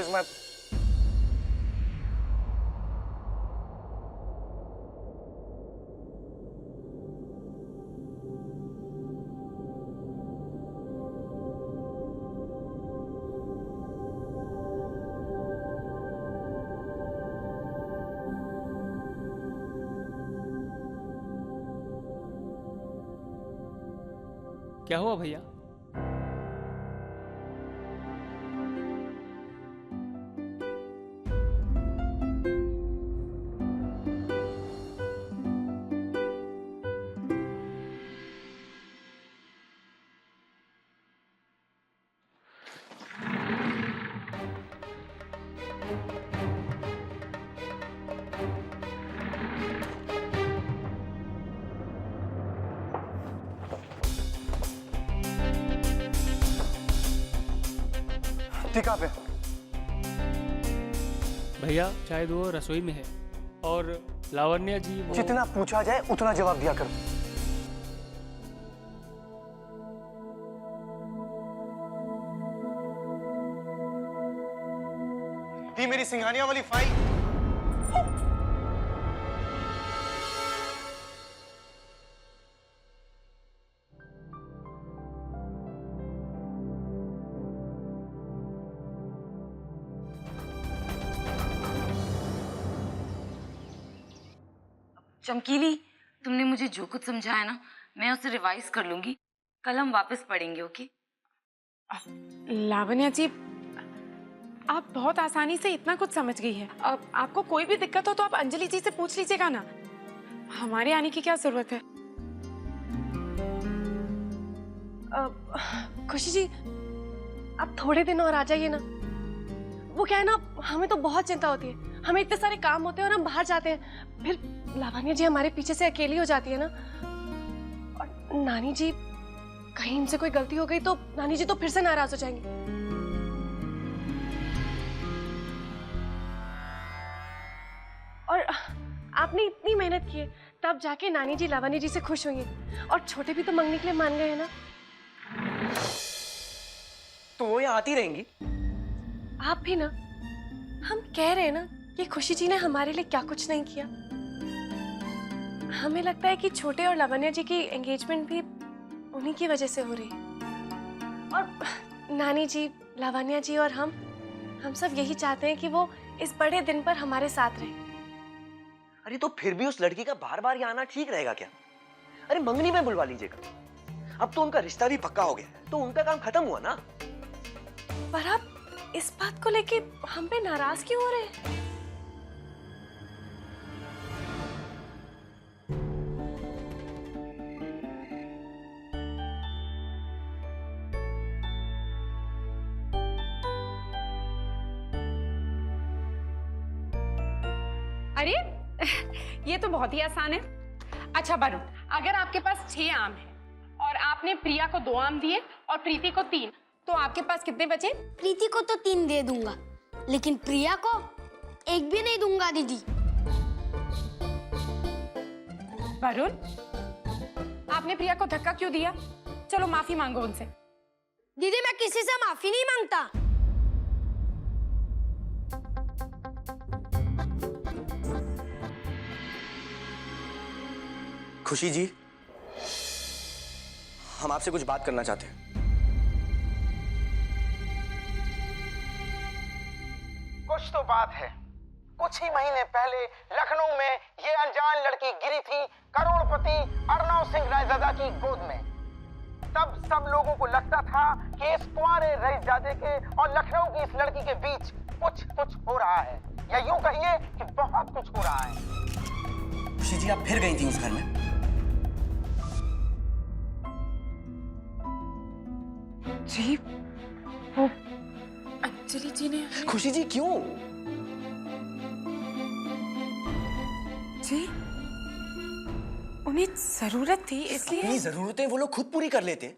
is my... क्या हुआ भैया? ठीक है। भैया शायद वो रसोई में है और लावण्या जी वो... जितना पूछा जाए उतना जवाब दिया करो। दी मेरी सिंघानिया वाली फाइल। चमकीली, तुमने मुझे जो कुछ समझाया ना, मैं उसे रिवाइज कर लूंगी। कल हम वापस पढ़ेंगे, ओके? लावण्या जी, आप बहुत आसानी से इतना कुछ समझ गई है। अब आपको कोई भी दिक्कत हो तो आप अंजलि जी से पूछ लीजिएगा ना। हमारे आने की क्या जरूरत है? खुशी जी, आप थोड़े दिन और आ जाइए ना। वो क्या है ना, हमें तो बहुत चिंता होती है। हमें इतने सारे काम होते हैं और हम बाहर जाते हैं, फिर लावण्या जी हमारे पीछे से अकेली हो जाती है ना। और नानी जी, कहीं इनसे कोई गलती हो गई तो नानी जी तो फिर से नाराज हो जाएंगी। और आपने इतनी मेहनत की है, तब जाके नानी जी लावण्या जी से खुश हुई हैं। और छोटे भी तो मंगने के लिए मान गए हैं ना। तो वो यहाँ आती रहेंगी? आप भी ना। हम कह रहे हैं ना कि खुशी जी ने हमारे लिए क्या कुछ नहीं किया। हमें लगता है कि छोटे और लावण्या जी की एंगेजमेंट भी उन्हीं की वजह से हो रही है। और नानी जी, लावण्या जी और हम सब यही चाहते हैं कि वो इस बड़े दिन पर हमारे साथ रहे। अरे तो फिर भी उस लड़की का बार बार यहाँ आना ठीक रहेगा क्या? अरे मंगनी में बुलवा लीजिएगा। अब तो उनका रिश्ता भी पक्का हो गया है, तो उनका काम खत्म हुआ ना। पर आप इस बात को लेके हम पे नाराज क्यों हो रहे हैं? अरे ये तो बहुत ही आसान है। अच्छा वरुण, अगर आपके पास 6 आम है और आपने प्रिया को 2 आम दिए और प्रीति को 3, तो आपके पास कितने बचे? प्रीति को तो 3 दे दूंगा, लेकिन प्रिया को 1 भी नहीं दूंगा दीदी। वरुण, आपने प्रिया को धक्का क्यों दिया? चलो माफी मांगो उनसे। दीदी मैं किसी से माफी नहीं मांगता। खुशी जी, हम आपसे कुछ बात करना चाहते हैं। कुछ तो बात है। कुछ ही महीने पहले लखनऊ में ये अनजान लड़की गिरी थी करोड़पति अर्नव सिंह रायजादा की गोद में। तब सब लोगों को लगता था कि इस कुंवारे रईसजादे के और लखनऊ की इस लड़की के बीच कुछ हो रहा है, या यूं कहिए कि बहुत कुछ हो रहा है। खुशी जी, आप फिर गई थी उस घर में? जी, वो अंजलि जी ने... खुशी जी क्यों? जी, उन्हें जरूरत थी इसलिए... अपनी जरूरतें वो लोग खुद पूरी कर लेते।